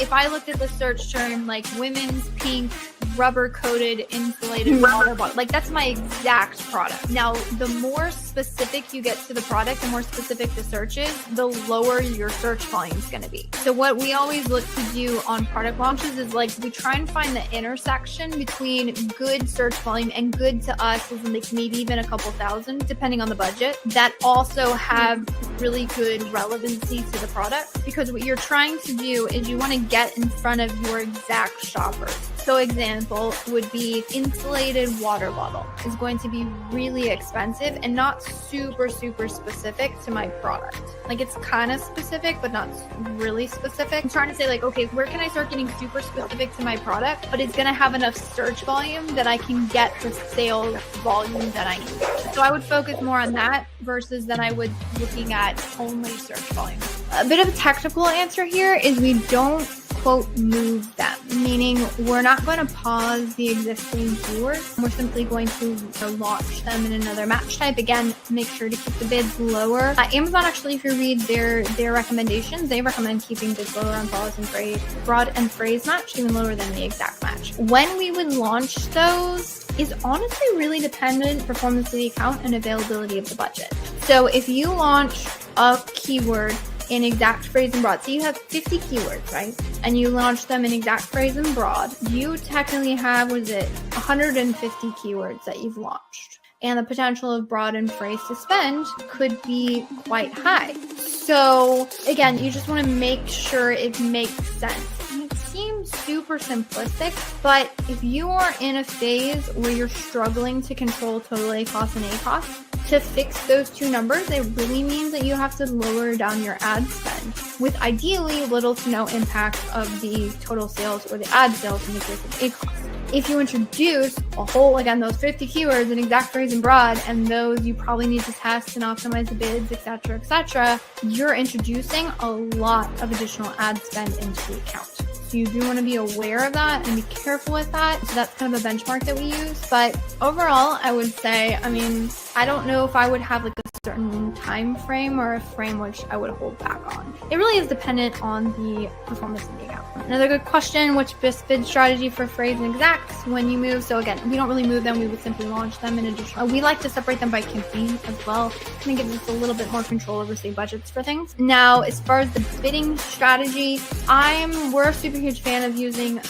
If I looked at the search term like women's pink rubber coated insulated water bottle, like that's my exact product. Now, the more specific you get to the product, the more specific the search is, the lower your search volume is going to be. So what we always look to do on product launches is like we try and find the intersection between good search volume and good to us is like maybe even a couple thousand, depending on the budget, that also have really good relevancy to the product. Because what you're trying to do is you want to get in front of your exact shoppers. So example would be insulated water bottle is going to be really expensive and not super specific to my product. Like it's kind of specific, but not really specific. I'm trying to say like, okay, where can I start getting super specific to my product, but it's going to have enough search volume that I can get the sales volume that I need. So I would focus more on that versus than I would looking at only search volume. A bit of a technical answer here is we don't quote move them, meaning we're not going to pause the existing keywords. We're simply going to launch them in another match type. Again, make sure to keep the bids lower. Amazon actually, if you read their recommendations, they recommend keeping bids lower on broad and phrase match, even lower than the exact match. When we would launch those is honestly really dependent performance of the account and availability of the budget. So if you launch a keyword in exact phrase and broad, so you have 50 keywords, right? And you launch them in exact phrase and broad, you technically have, 150 keywords that you've launched. And the potential of broad and phrase to spend could be quite high. So again, you just want to make sure it makes sense. It seems super simplistic, but if you are in a phase where you're struggling to control total ACoS and ACoS, to fix those two numbers, it really means that you have to lower down your ad spend with ideally little to no impact of the total sales or the ad sales in the case of ACoS. If you introduce a whole, again, those 50 keywords in exact phrase and broad, and those you probably need to test and optimize the bids, etc., you're introducing a lot of additional ad spend into the account. So you do want to be aware of that and be careful with that. So that's kind of a benchmark that we use. But overall, I would say, I don't know if I would have like a certain time frame or a frame which I would hold back on. It really is dependent on the performance of the account. Another good question, which best bid strategy for phrase and exacts when you move? So again, we don't really move them. We would simply launch them in addition. We like to separate them by campaign as well. Kind of gives us a little bit more control over, say, budgets for things. Now, as far as the bidding strategy, we're a super huge fan of using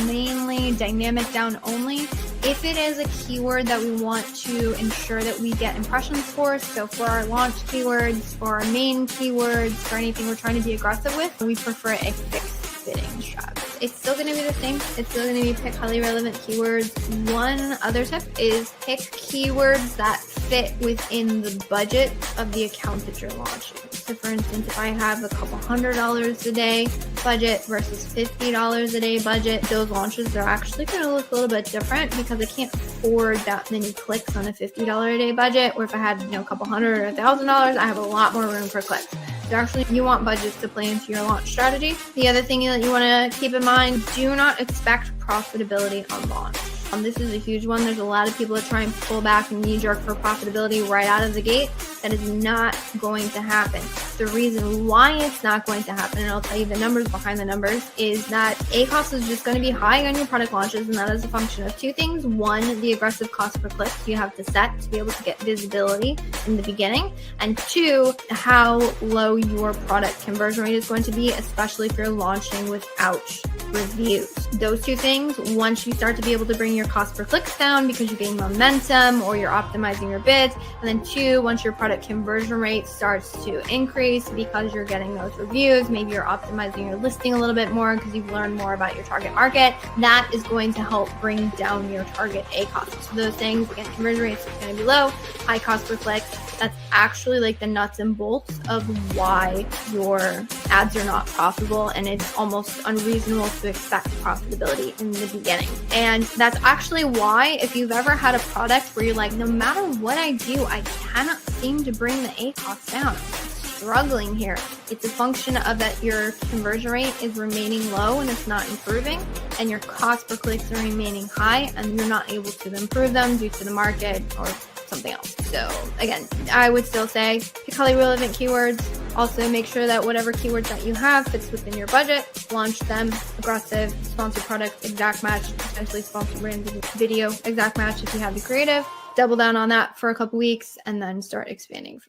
mainly dynamic down only. If it is a keyword that we want to ensure that we get impressions for, so for our launch keywords, for our main keywords, for anything we're trying to be aggressive with, we prefer a fixed bidding strategy. It's still going to be the same. It's still going to be pick highly relevant keywords. One other tip is pick keywords that fit within the budget of the account that you're launching. So for instance, if I have a couple $100 a day budget versus $50 a day budget, those launches are actually going to look a little bit different because I can't afford that many clicks on a $50 a day budget. Or if I had, a couple $100 or $1,000, I have a lot more room for clicks. So actually, you want budgets to play into your launch strategy. The other thing that you want to keep in mind, do not expect profitability on launch. This is a huge one. There's a lot of people that try and pull back and knee-jerk for profitability right out of the gate. That is not going to happen. The reason why it's not going to happen, and I'll tell you the numbers behind the numbers, is that ACoS is just going to be high on your product launches, and that is a function of two things. One, the aggressive cost per click you have to set to be able to get visibility in the beginning, and two, how low your product conversion rate is going to be, especially if you're launching without reviews. Those two things, once you start to be able to bring your cost per clicks down because you gain momentum or you're optimizing your bids, and then two, once your product conversion rate starts to increase because you're getting those reviews, maybe you're optimizing your listing a little bit more because you've learned more about your target market, that is going to help bring down your target ACoS. So those things, again, conversion rates are going to be low, high cost per click. That's actually like the nuts and bolts of why your ads are not profitable, and it's almost unreasonable to expect profitability in the beginning. And that's actually why, if you've ever had a product where you're like, no matter what I do, I cannot seem to bring the ACoS down, struggling here, it's a function of that your conversion rate is remaining low and it's not improving, and your cost per clicks are remaining high and you're not able to improve them due to the market or something else. So again, I would still say pick highly relevant keywords, Also, make sure that whatever keywords that you have fits within your budget. Launch them. Aggressive, sponsored product, exact match, potentially sponsored brand video, exact match if you have the creative. Double down on that for a couple weeks and then start expanding.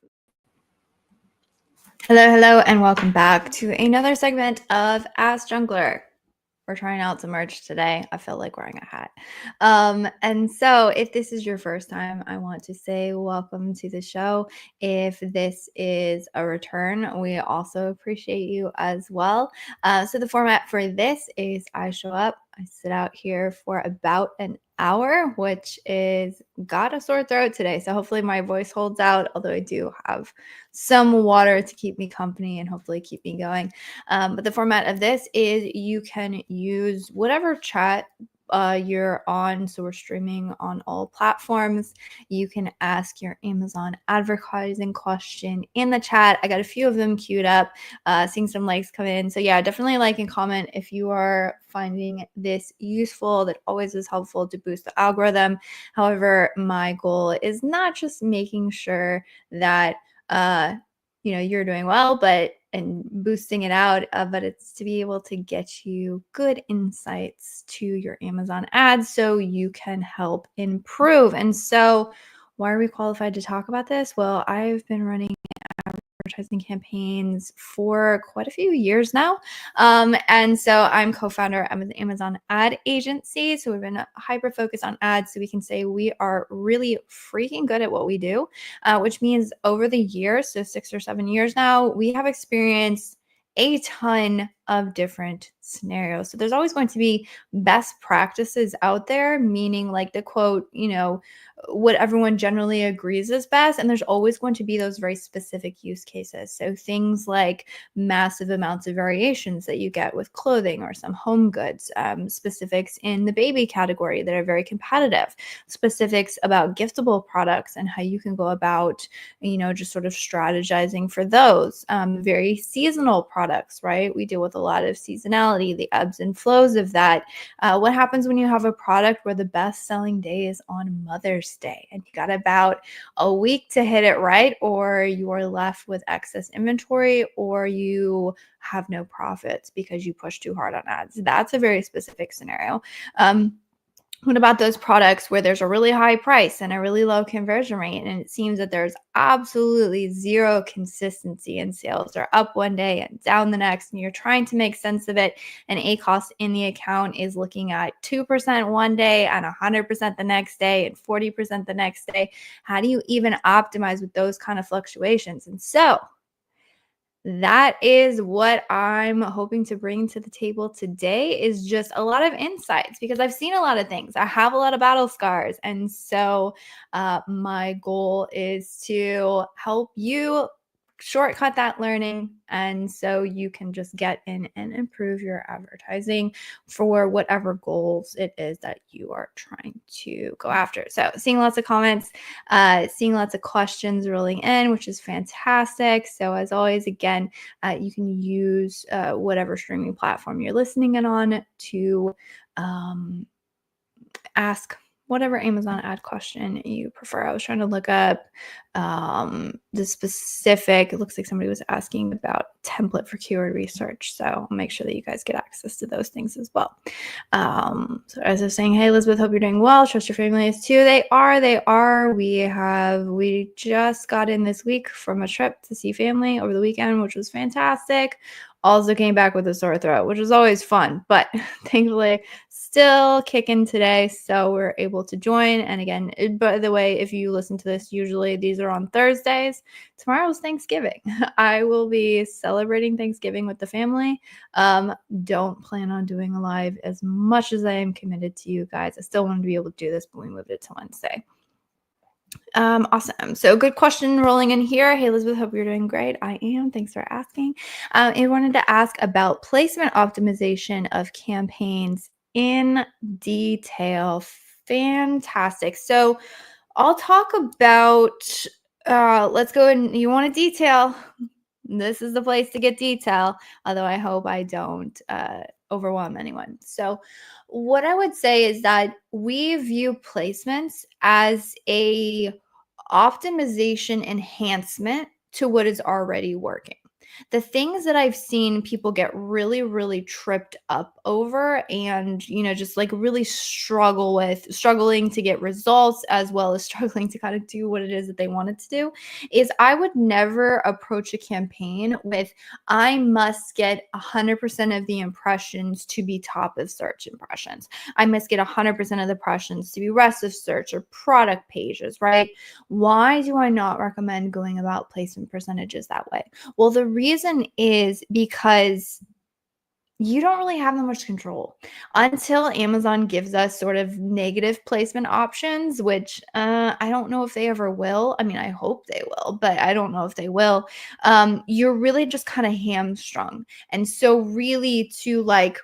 Hello, and welcome back to another segment of Ask Junglr. We're trying out some merch today. I feel like wearing a hat. And so if this is your first time, I want to say welcome to the show. If this is a return, we also appreciate you as well. So the format for this is I show up, I sit out here for about an hour, which is got a sore throat today. So hopefully my voice holds out, although I do have some water to keep me company and hopefully keep me going. But the format of this is you can use whatever chat you're on. So we're streaming on all platforms. You can ask your Amazon advertising question in the chat. I got a few of them queued up, seeing some likes come in. So yeah, definitely like and comment if you are finding this useful. That always is helpful to boost the algorithm. However, my goal is not just making sure that you're doing well, and boosting it out, but it's to be able to get you good insights to your Amazon ads so you can help improve. And so why are we qualified to talk about this? Well, I've been running advertising campaigns for quite a few years now. And so I'm co-founder of an Amazon ad agency. So we've been hyper focused on ads. So we can say we are really freaking good at what we do, which means over the years, so 6 or 7 years now, we have experienced a ton of different scenarios. So there's always going to be best practices out there, meaning like the quote, what everyone generally agrees is best. And there's always going to be those very specific use cases. So things like massive amounts of variations that you get with clothing or some home goods, specifics in the baby category that are very competitive, specifics about giftable products and how you can go about, just sort of strategizing for those, very seasonal products, right? We deal with a lot of seasonality, the ebbs and flows of that. What happens when you have a product where the best selling day is on Mother's Day and you got about a week to hit it right, or you are left with excess inventory, or you have no profits because you push too hard on ads? That's a very specific scenario. What about those products where there's a really high price and a really low conversion rate, and it seems that there's absolutely zero consistency in sales? They're up one day and down the next, and you're trying to make sense of it, and ACoS in the account is looking at 2% one day and 100% the next day and 40% the next day. How do you even optimize with those kind of fluctuations? And so that is what I'm hoping to bring to the table today, is just a lot of insights, because I've seen a lot of things. I have a lot of battle scars. And so my goal is to help you shortcut that learning, and so you can just get in and improve your advertising for whatever goals it is that you are trying to go after. So seeing lots of comments, seeing lots of questions rolling in, which is fantastic. So as always, again, you can use whatever streaming platform you're listening in on to ask whatever Amazon ad question you prefer. I was trying to look up the specific, it looks like somebody was asking about template for keyword research. So I'll make sure that you guys get access to those things as well. So as I was saying, hey, Elizabeth, hope you're doing well. Trust your family is too. They are. We just got in this week from a trip to see family over the weekend, which was fantastic. Also came back with a sore throat, which is always fun, but thankfully still kicking today, so we're able to join. And again, by the way, if you listen to this, usually these are on Thursdays. Tomorrow's Thanksgiving. I will be celebrating Thanksgiving with the family. Don't plan on doing a live as much as I am committed to you guys. I still wanted to be able to do this, but we moved it to Wednesday. Awesome. So good question rolling in here. Hey, Elizabeth, hope you're doing great. I am. Thanks for asking. I wanted to ask about placement optimization of campaigns in detail. Fantastic. So I'll talk about, let's go and you want a detail. This is the place to get detail, although I hope I don't overwhelm anyone. So what I would say is that we view placements as a optimization enhancement to what is already working. The things that I've seen people get really, really tripped up over and, just like really struggling to get results as well as struggling to kind of do what it is that they wanted to do is I would never approach a campaign with, I must get 100% of the impressions to be top of search impressions. I must get 100% of the impressions to be rest of search or product pages, right? Why do I not recommend going about placement percentages that way? Well, the reason is because you don't really have that much control until Amazon gives us sort of negative placement options, which I don't know if they ever will. I mean, I hope they will, but I don't know if they will. You're really just kind of hamstrung. And so, really, to like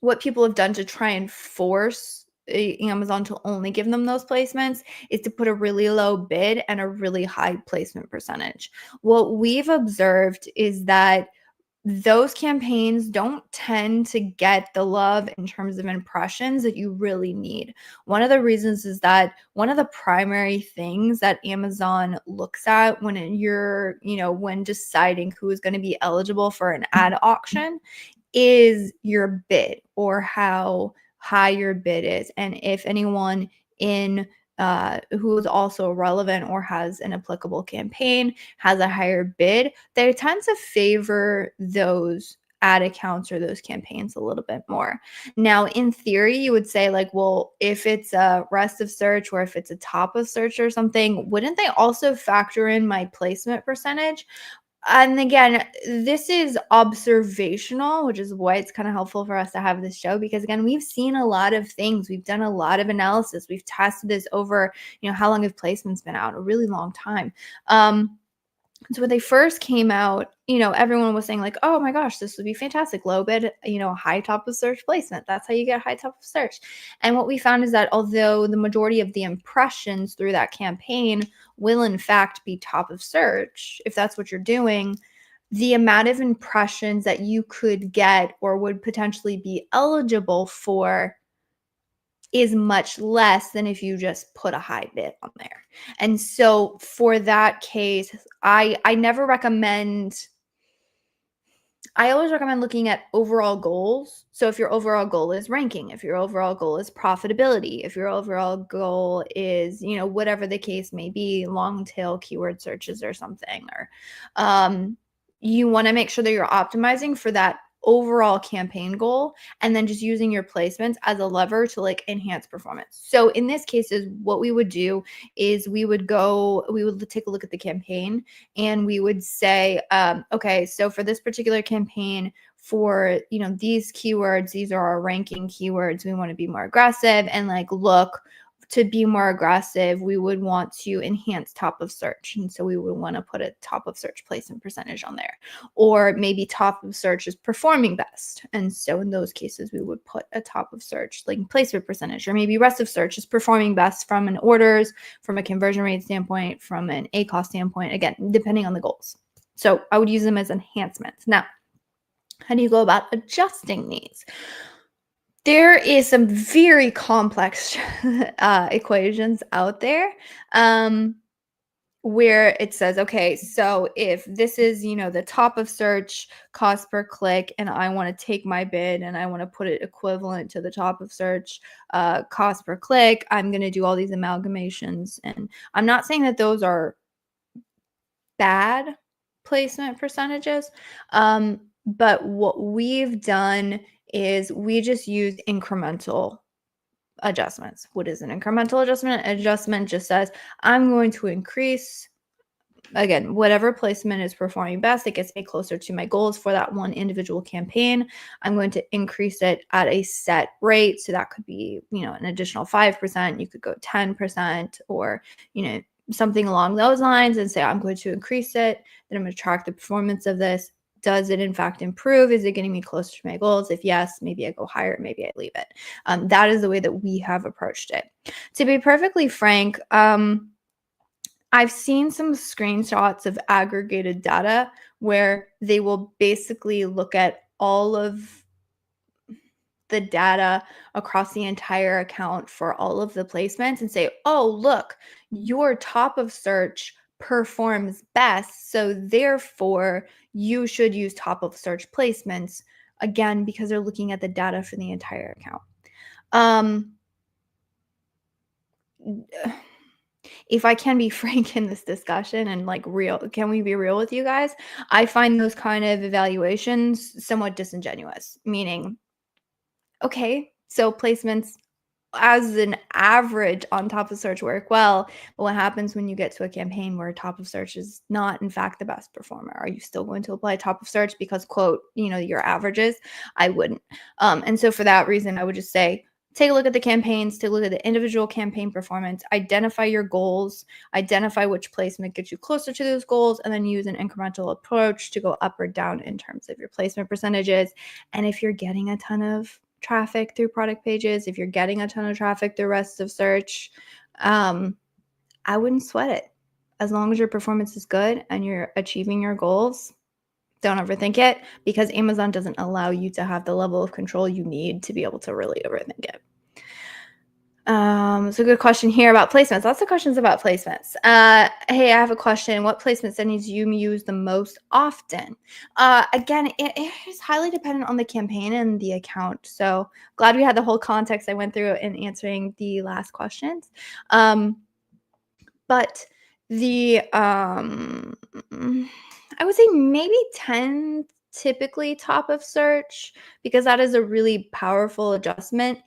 what people have done to try and force Amazon to only give them those placements is to put a really low bid and a really high placement percentage. What we've observed is that those campaigns don't tend to get the love in terms of impressions that you really need. One of the reasons is that one of the primary things that Amazon looks at when when deciding who is going to be eligible for an ad auction is your bid or how high your bid is. And if anyone in who is also relevant or has an applicable campaign has a higher bid, they tend to favor those ad accounts or those campaigns a little bit more. Now, in theory, you would say like, well, if it's a rest of search or if it's a top of search or something, wouldn't they also factor in my placement percentage? And again, this is observational, which is why it's kind of helpful for us to have this show because again, we've seen a lot of things. We've done a lot of analysis. We've tested this over, how long have placements been out? A really long time. So when they first came out, everyone was saying like, oh my gosh, this would be fantastic. Low bid, high top of search placement. That's how you get high top of search. And what we found is that although the majority of the impressions through that campaign will in fact be top of search, if that's what you're doing, the amount of impressions that you could get or would potentially be eligible for is much less than if you just put a high bid on there. And so for that case, I always recommend looking at overall goals. So if your overall goal is ranking, if your overall goal is profitability, if your overall goal is, whatever the case may be, long tail keyword searches or something, or you want to make sure that you're optimizing for that overall campaign goal and then just using your placements as a lever to like enhance performance. So in this case is what we would do is we would take a look at the campaign and we would say, okay, so for this particular campaign for, these keywords, these are our ranking keywords. We want to be more aggressive and like, look, to be more aggressive, we would want to enhance top of search. And so we would want to put a top of search placement percentage on there. Or maybe top of search is performing best. And so in those cases, we would put a top of search like placement percentage. Or maybe rest of search is performing best from an orders, from a conversion rate standpoint, from an ACoS standpoint, again, depending on the goals. So I would use them as enhancements. Now, how do you go about adjusting these? There is some very complex equations out there where it says, okay, so if this is, the top of search cost per click, and I want to take my bid and I want to put it equivalent to the top of search cost per click, I'm going to do all these amalgamations. And I'm not saying that those are bad placement percentages, but what we've done is we just use incremental adjustments. What is an incremental adjustment? An adjustment just says, I'm going to increase, again, whatever placement is performing best, it gets me closer to my goals for that one individual campaign. I'm going to increase it at a set rate. So that could be, an additional 5%. You could go 10% or, something along those lines and say, I'm going to increase it. Then I'm going to track the performance of this. Does it in fact improve? Is it getting me closer to my goals? If yes, maybe I go higher, maybe I leave it. That is the way that we have approached it. To be perfectly frank, I've seen some screenshots of aggregated data where they will basically look at all of the data across the entire account for all of the placements and say, oh, look, your top of search performs best. So therefore, you should use top of search placements, again, because they're looking at the data for the entire account. If I can be frank in this discussion and like real, can we be real with you guys? I find those kind of evaluations somewhat disingenuous, meaning, okay, so placements as an average on top of search work well, but what happens when you get to a campaign where top of search is not in fact the best performer? Are you still going to apply top of search because, quote, your averages? I wouldn't. And so for that reason, I would just say, take a look at the campaigns, take a look at the individual campaign performance, identify your goals, identify which placement gets you closer to those goals, and then use an incremental approach to go up or down in terms of your placement percentages. And if you're getting a ton of traffic through product pages, if you're getting a ton of traffic through rest of search, I wouldn't sweat it. As long as your performance is good and you're achieving your goals, don't overthink it, because Amazon doesn't allow you to have the level of control you need to be able to really overthink it. So good question here about placements. Lots of questions about placements. Hey, I have a question. What placements do you use the most often? Again, it is highly dependent on the campaign and the account. So glad we had the whole context I went through in answering the last questions. But the I would say maybe 10 typically top of search, because that is a really powerful adjustment.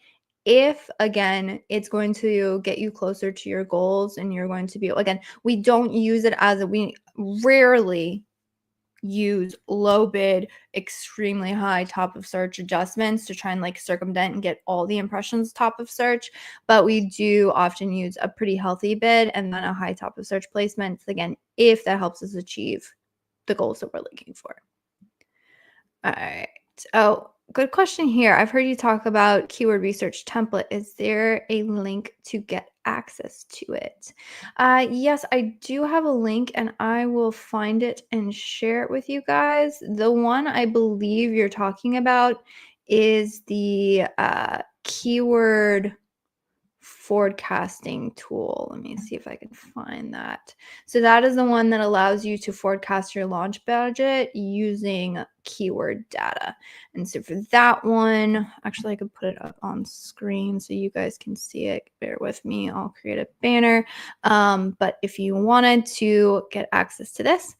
If, again, it's going to get you closer to your goals and you're going to be, again, we don't use it as we rarely use low bid, extremely high top of search adjustments to try and like circumvent and get all the impressions top of search. But we do often use a pretty healthy bid and then a high top of search placement, again, if that helps us achieve the goals that we're looking for. All right. Oh, good question here. I've heard you talk about keyword research template. Is there a link to get access to it? Yes, I do have a link and I will find it and share it with you guys. The one I believe you're talking about is the keyword forecasting tool. Let me see if I can find that. So that is the one that allows you to forecast your launch budget using keyword data. And so for that one, actually I could put it up on screen so you guys can see it. Bear with me, I'll create a banner. But if you wanted to get access to this,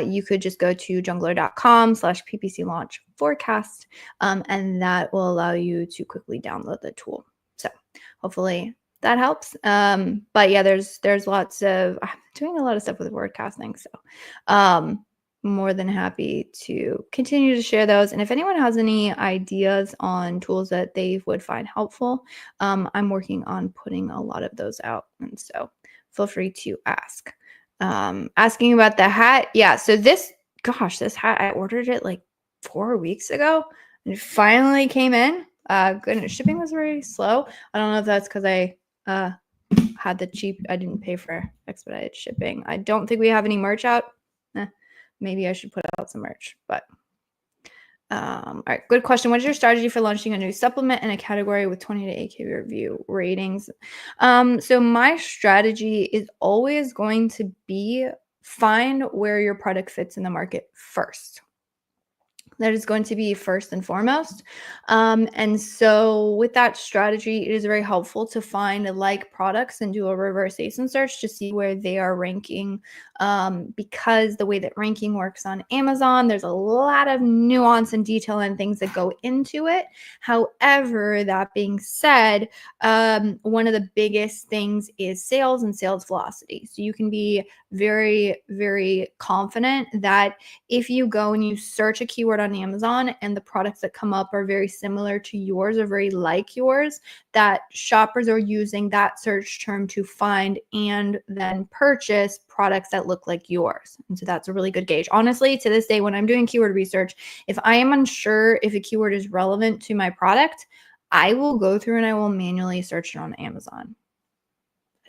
you could just go to junglr.com/ppc launch forecast, and that will allow you to quickly download the tool. So hopefully that helps. But yeah, there's lots of, I'm doing a lot of stuff with wordcasting. So more than happy to continue to share those. And if anyone has any ideas on tools that they would find helpful, I'm working on putting a lot of those out. And so feel free to ask. Asking about the hat. Yeah. So this hat, I ordered it like 4 weeks ago and it finally came in. Goodness, shipping was very slow. I don't know if that's because I had I didn't pay for expedited shipping. I don't think we have any merch out. Maybe I should put out some merch, but all right, good question. What is your strategy for launching a new supplement in a category with 20 to 8K review ratings? So my strategy is always going to be find where your product fits in the market first. That is going to be first and foremost. And so with that strategy, it is very helpful to find like products and do a reverse ASIN search to see where they are ranking. Because the way that ranking works on Amazon, there's a lot of nuance and detail and things that go into it. However, that being said, one of the biggest things is sales and sales velocity. So you can be very, very confident that if you go and you search a keyword on Amazon and the products that come up are very similar to yours or very like yours, that shoppers are using that search term to find and then purchase products that look like yours. And so that's a really good gauge. Honestly, to this day, when I'm doing keyword research, if I am unsure if a keyword is relevant to my product, I will go through and I will manually search it on Amazon.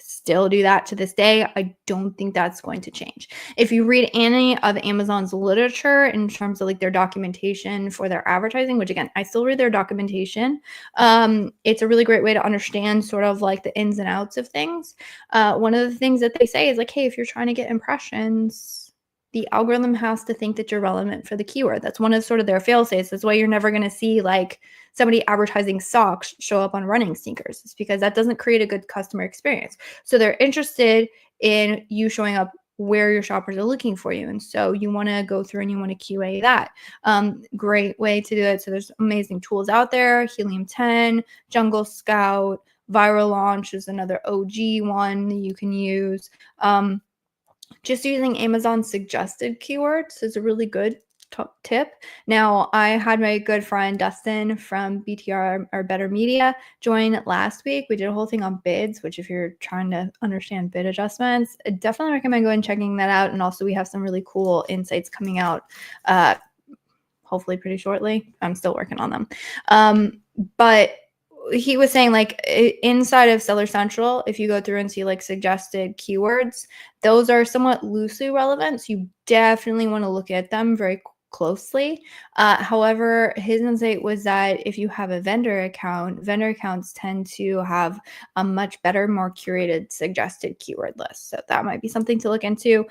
Still do that to this day. I don't think that's going to change. If you read any of Amazon's literature in terms of like their documentation for their advertising, which again, I still read their documentation. It's a really great way to understand sort of like the ins and outs of things. One of the things that they say is like, hey, if you're trying to get impressions, the algorithm has to think that you're relevant for the keyword. That's one of sort of their fail safes. That's why you're never going to see like somebody advertising socks show up on running sneakers. It's because that doesn't create a good customer experience. So they're interested in you showing up where your shoppers are looking for you. And so you want to go through and you want to QA that. Great way to do it. So there's amazing tools out there. Helium 10, Jungle Scout, Viral Launch is another OG one that you can use. Just using Amazon suggested keywords is a really good tip. Now, I had my good friend Dustin from BTR or Better Media join last week. We did a whole thing on bids, which if you're trying to understand bid adjustments, I definitely recommend going and checking that out. And also we have some really cool insights coming out hopefully pretty shortly. I'm still working on them. But he was saying like inside of Seller Central, if you go through and see like suggested keywords, those are somewhat loosely relevant. So you definitely want to look at them very closely. However, his insight was that if you have a vendor account, vendor accounts tend to have a much better, more curated suggested keyword list. So that might be something to look into.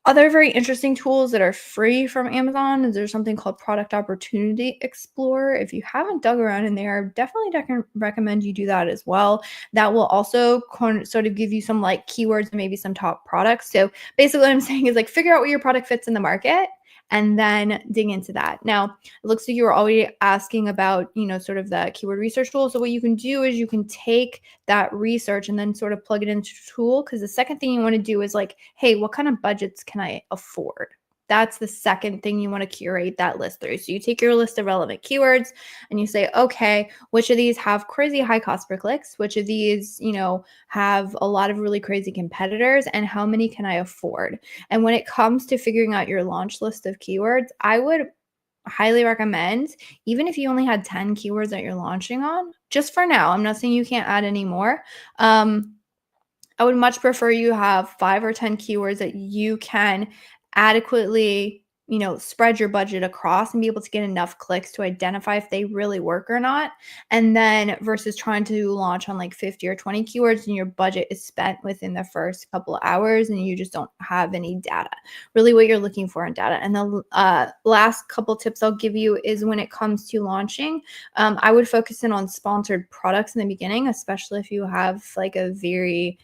Other very interesting tools that are free from Amazon is there's something called Product Opportunity Explorer. If you haven't dug around in there, definitely recommend you do that as well. That will also sort of give you some like keywords and maybe some top products. So basically what I'm saying is like figure out where your product fits in the market and then dig into that. Now, it looks like you were already asking about, sort of the keyword research tool. So what you can do is you can take that research and then sort of plug it into a tool. Because the second thing you want to do is like, hey, what kind of budgets can I afford? That's the second thing you want to curate that list through. So you take your list of relevant keywords and you say, okay, which of these have crazy high cost per clicks? Which of these, have a lot of really crazy competitors, and how many can I afford? And when it comes to figuring out your launch list of keywords, I would highly recommend, even if you only had 10 keywords that you're launching on, just for now, I'm not saying you can't add any more. I would much prefer you have 5 or 10 keywords that you can adequately, spread your budget across and be able to get enough clicks to identify if they really work or not. And then versus trying to launch on like 50 or 20 keywords and your budget is spent within the first couple of hours and you just don't have any data. Really what you're looking for in data. And the last couple tips I'll give you is when it comes to launching, I would focus in on sponsored products in the beginning, especially if you have like a very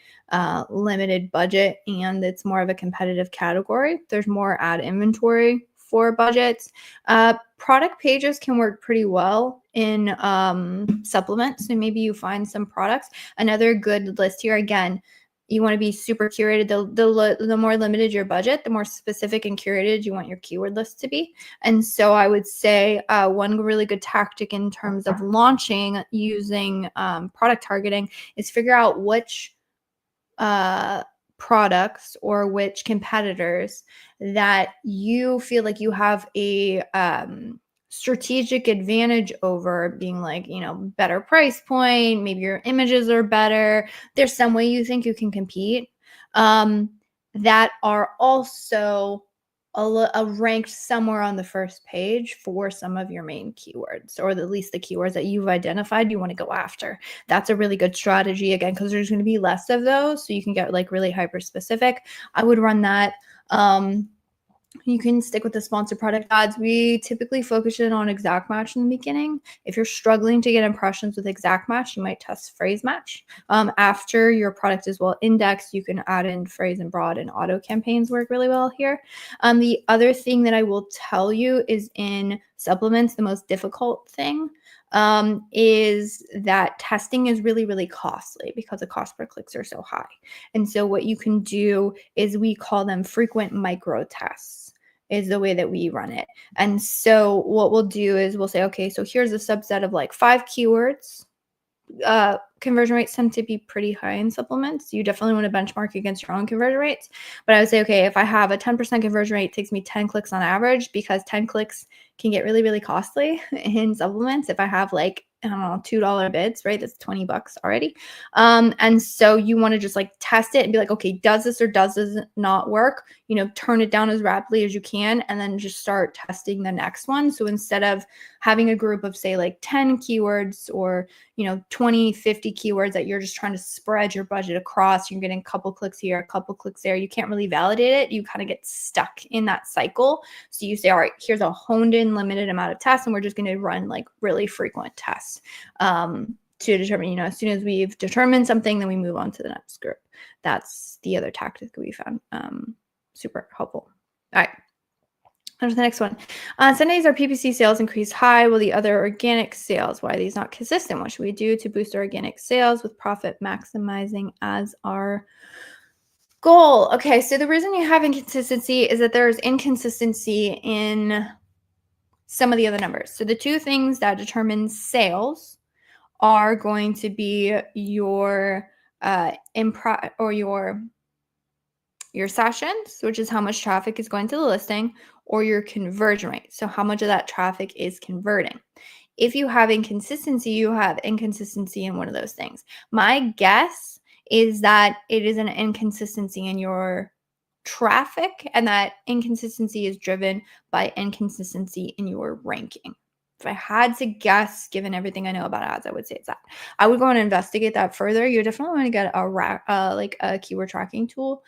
limited budget and it's more of a competitive category. There's more ad inventory for budgets. Product pages can work pretty well in supplements. So maybe you find some products. Another good list here, again, you want to be super curated. The more limited your budget, the more specific and curated you want your keyword list to be. And so I would say one really good tactic in terms of launching using product targeting is figure out which products or which competitors that you feel like you have a strategic advantage over, being like, better price point, maybe your images are better. There's some way you think you can compete that are also ranked somewhere on the first page for some of your main keywords, or at least the keywords that you've identified you want to go after. That's a really good strategy, again, because there's going to be less of those, so you can get like really hyper specific. I would run that. You can stick with the sponsored product ads. We typically focus in on exact match in the beginning. If you're struggling to get impressions with exact match, you might test phrase match. After your product is well indexed, you can add in phrase and broad, and auto campaigns work really well here. The other thing that I will tell you is in supplements, the most difficult thing is that testing is really, really costly because the cost per clicks are so high. And so what you can do is we call them frequent micro tests is the way that we run it. And so what we'll do is we'll say, okay, so here's a subset of like 5 keywords. Conversion rates tend to be pretty high in supplements. You definitely want to benchmark against your own conversion rates. But I would say, okay, if I have a 10% conversion rate, it takes me 10 clicks on average, because 10 clicks can get really, really costly in supplements. If I have like I don't know, $2 bids, right? That's $20 already. And so you want to just like test it and be like, okay, does this or does this not work? Turn it down as rapidly as you can and then just start testing the next one. So instead of having a group of say like 10 keywords or 20, 50 keywords that you're just trying to spread your budget across, you're getting a couple clicks here, a couple clicks there, you can't really validate it. You kind of get stuck in that cycle. So you say, all right, here's a honed in limited amount of tests, and we're just going to run like really frequent tests to determine, as soon as we've determined something, then we move on to the next group. That's the other tactic that we found super helpful. All right. On to the next one. Sundays, our PPC sales increase high. Will the other organic sales? Why are these not consistent? What should we do to boost our organic sales with profit maximizing as our goal? Okay, so the reason you have inconsistency is that there's inconsistency in some of the other numbers. So the two things that determine sales are going to be your your sessions, which is how much traffic is going to the listing, or your conversion rate. So how much of that traffic is converting. If you have inconsistency, you have inconsistency in one of those things. My guess is that it is an inconsistency in your traffic, and that inconsistency is driven by inconsistency in your ranking. If I had to guess, given everything I know about ads, I would say it's that. I would go and investigate that further. You definitely want to get a keyword tracking tool.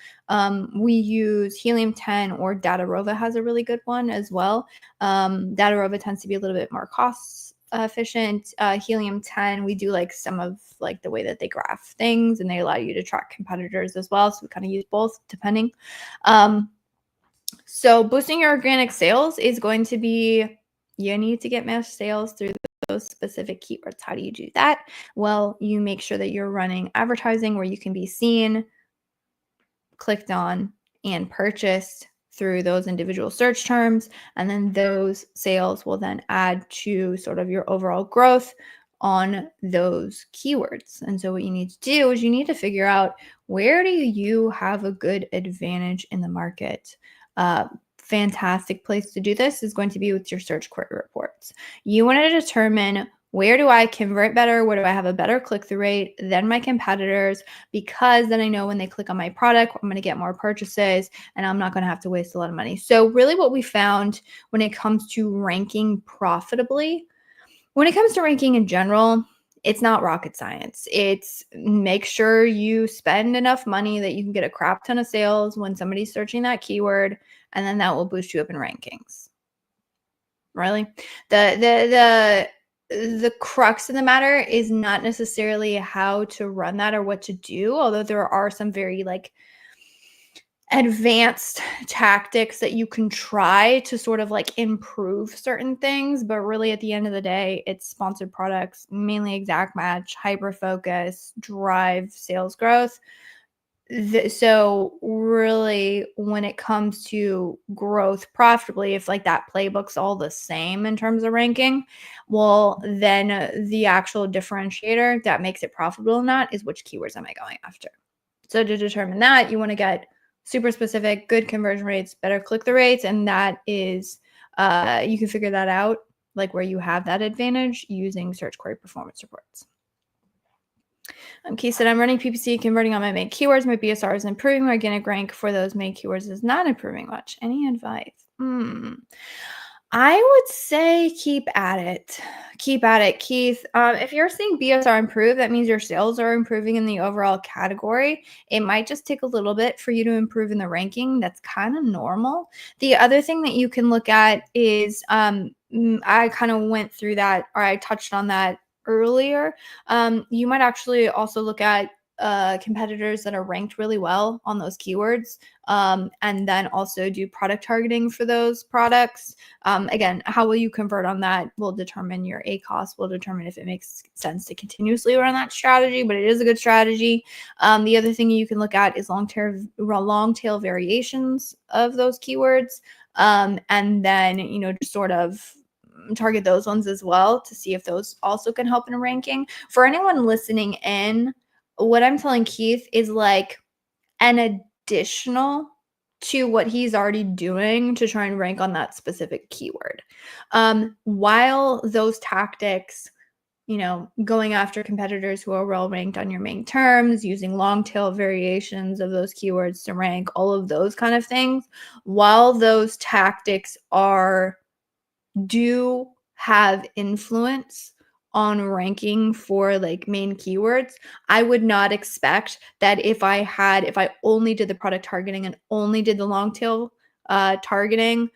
We use Helium 10, or Datarova has a really good one as well. Datarova tends to be a little bit more cost efficient. Helium 10, we do like some of like the way that they graph things, and they allow you to track competitors as well. So we kind of use both depending. So boosting your organic sales is going to be, you need to get more sales through those specific keywords. How do you do that? Well, you make sure that you're running advertising where you can be seen, clicked on, and purchased through those individual search terms. And then those sales will then add to sort of your overall growth on those keywords. And so what you need to do is you need to figure out, where do you have a good advantage in the market? Fantastic place to do this is going to be with your search query reports. You want to determine, where do I convert better? Where do I have a better click-through rate than my competitors? Because then I know when they click on my product, I'm going to get more purchases and I'm not going to have to waste a lot of money. So really what we found when it comes to ranking profitably, when it comes to ranking in general, it's not rocket science. It's make sure you spend enough money that you can get a crap ton of sales when somebody's searching that keyword, and then that will boost you up in rankings. Really? The crux of the matter is not necessarily how to run that or what to do, although there are some very like advanced tactics that you can try to sort of like improve certain things. But really at the end of the day, it's sponsored products, mainly exact match, hyper focus, drive sales growth. So really when it comes to growth profitably, if like that playbook's all the same in terms of ranking, well, then the actual differentiator that makes it profitable or not is, which keywords am I going after? So to determine that, you want to get super specific, good conversion rates, better click-through rates, and that is, you can figure that out, like where you have that advantage, using search query performance reports. Keith said, I'm running PPC, converting on my main keywords. My BSR is improving. My organic rank for those main keywords is not improving much. Any advice? I would say keep at it. Keep at it, Keith. If you're seeing BSR improve, that means your sales are improving in the overall category. It might just take a little bit for you to improve in the ranking. That's kind of normal. The other thing that you can look at is, I kind of went through that, or I touched on that earlier. You might actually also look at competitors that are ranked really well on those keywords, and then also do product targeting for those products. Again, how will you convert on that will determine your ACoS, will determine if it makes sense to continuously run that strategy, but it is a good strategy. The other thing you can look at is long tail variations of those keywords, and then just sort of target those ones as well to see if those also can help in a ranking. For anyone listening in, what I'm telling Keith is like an additional to what he's already doing to try and rank on that specific keyword. While those tactics going after competitors who are well ranked on your main terms, using long tail variations of those keywords to rank, all of those kind of things. While those tactics do have influence on ranking for like main keywords, I would not expect that if I only did the product targeting and only did the long tail targeting,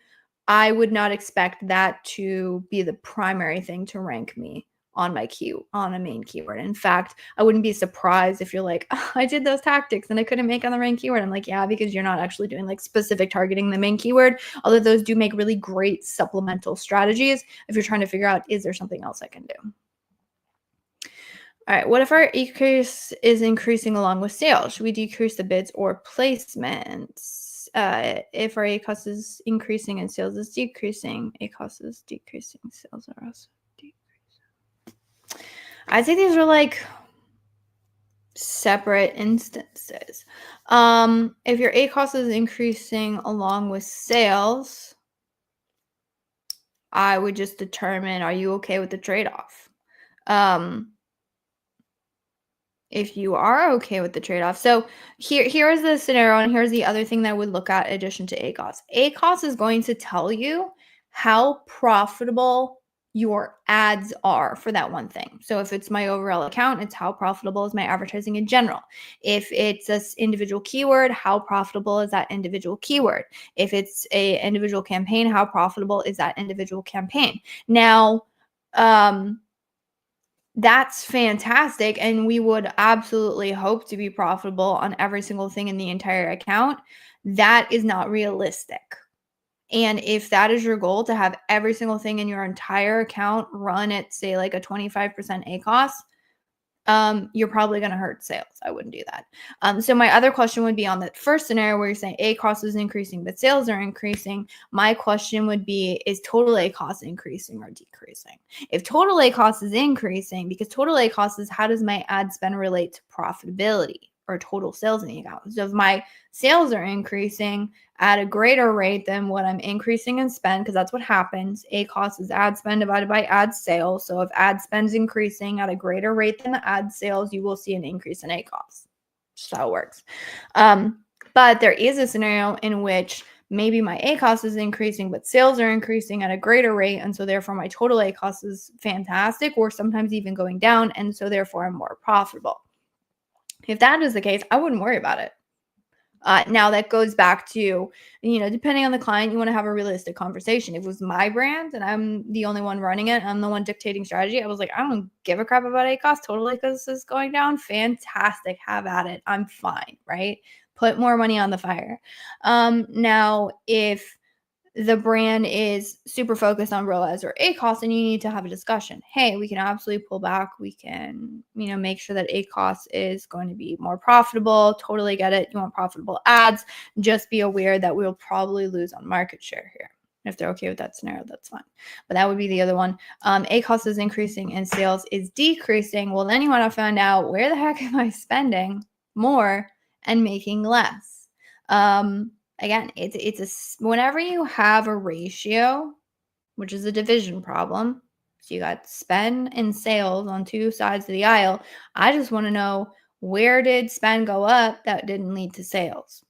I would not expect that to be the primary thing to rank me on a main keyword. In fact, I wouldn't be surprised if you're like, oh, I did those tactics and I couldn't make on the main keyword. I'm like, yeah, because you're not actually doing like specific targeting the main keyword, although those do make really great supplemental strategies if you're trying to figure out, is there something else I can do? All right, what if our increase is increasing along with sales? Should we decrease the bids or placements? If our ACOS is increasing and sales is decreasing, ACOS is decreasing, sales are also decreasing. I'd say these are like separate instances. If your ACOS is increasing along with sales, I would just determine, are you okay with the trade-off? If you are okay with the trade-off. So here is the scenario, and here's the other thing that I would look at in addition to ACOS. ACOS is going to tell you how profitable your ads are for that one thing. So if it's my overall account, it's how profitable is my advertising in general. If it's an individual keyword, how profitable is that individual keyword? If it's an individual campaign, how profitable is that individual campaign? Now, that's fantastic, and we would absolutely hope to be profitable on every single thing in the entire account. That is not realistic. And if that is your goal, to have every single thing in your entire account run at, say, like a 25% ACOS, you're probably going to hurt sales. I wouldn't do that. So my other question would be on the first scenario where you're saying ACOS is increasing, but sales are increasing. My question would be, is total ACOS increasing or decreasing? If total ACOS is increasing, because total ACOS is how does my ad spend relate to profitability or total sales in the account. So if my sales are increasing at a greater rate than what I'm increasing in spend, because that's what happens. ACOS is ad spend divided by ad sales. So if ad spend is increasing at a greater rate than the ad sales, you will see an increase in ACOS. That's how it works. But there is a scenario in which maybe my ACOS is increasing, but sales are increasing at a greater rate. And so therefore my total ACOS is fantastic, or sometimes even going down. And so therefore I'm more profitable. If that is the case, I wouldn't worry about it. Now that goes back to, depending on the client, you want to have a realistic conversation. If it was my brand and I'm the only one running it, I'm the one dictating strategy, I was like, I don't give a crap about ACOS. Totally, because this is going down. Fantastic. Have at it. I'm fine, right? Put more money on the fire. Now, if the brand is super focused on ROAS or ACOS, and you need to have a discussion. Hey, we can absolutely pull back. We can, make sure that ACOS is going to be more profitable. Totally get it. You want profitable ads. Just be aware that we'll probably lose on market share here. If they're okay with that scenario, that's fine. But that would be the other one. ACOS is increasing and sales is decreasing. Well, then you want to find out, where the heck am I spending more and making less? Again, whenever you have a ratio, which is a division problem, so you got spend and sales on two sides of the aisle, I just want to know, where did spend go up that didn't lead to sales?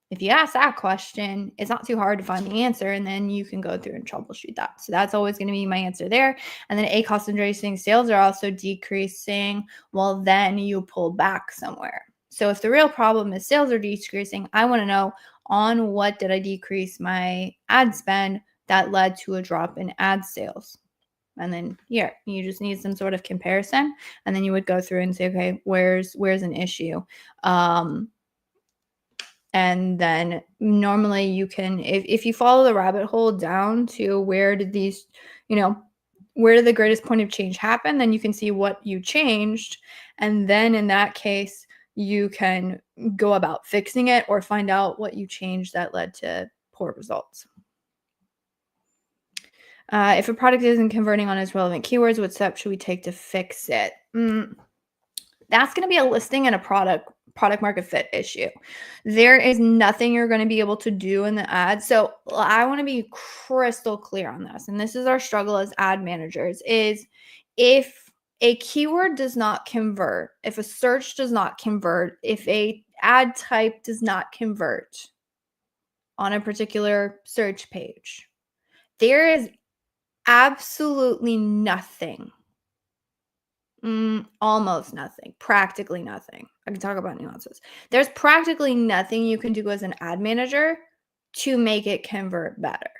If you ask that question, it's not too hard to find the answer, and then you can go through and troubleshoot that. So that's always going to be my answer there. And then ACOS increasing, sales are also decreasing. Well, then you pull back somewhere. So if the real problem is sales are decreasing, I want to know, on what did I decrease my ad spend that led to a drop in ad sales? And then here, you just need some sort of comparison. And then you would go through and say, okay, where's an issue? And then normally you can, if you follow the rabbit hole down to where did these, where did the greatest point of change happen, then you can see what you changed. And then in that case, you can go about fixing it or find out what you changed that led to poor results. If a product isn't converting on its relevant keywords, what steps should we take to fix it? That's going to be a listing and a product market fit issue. There is nothing you're going to be able to do in the ad. So I want to be crystal clear on this. And this is our struggle as ad managers, is if a keyword does not convert, if a search does not convert, if a ad type does not convert on a particular search page, there is absolutely nothing, almost nothing, practically nothing. I can talk about nuances. There's practically nothing you can do as an ad manager to make it convert better.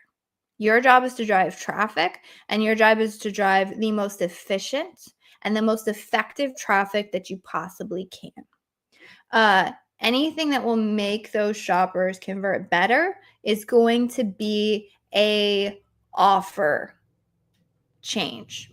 Your job is to drive traffic, and your job is to drive the most efficient and the most effective traffic that you possibly can. Anything that will make those shoppers convert better is going to be a offer change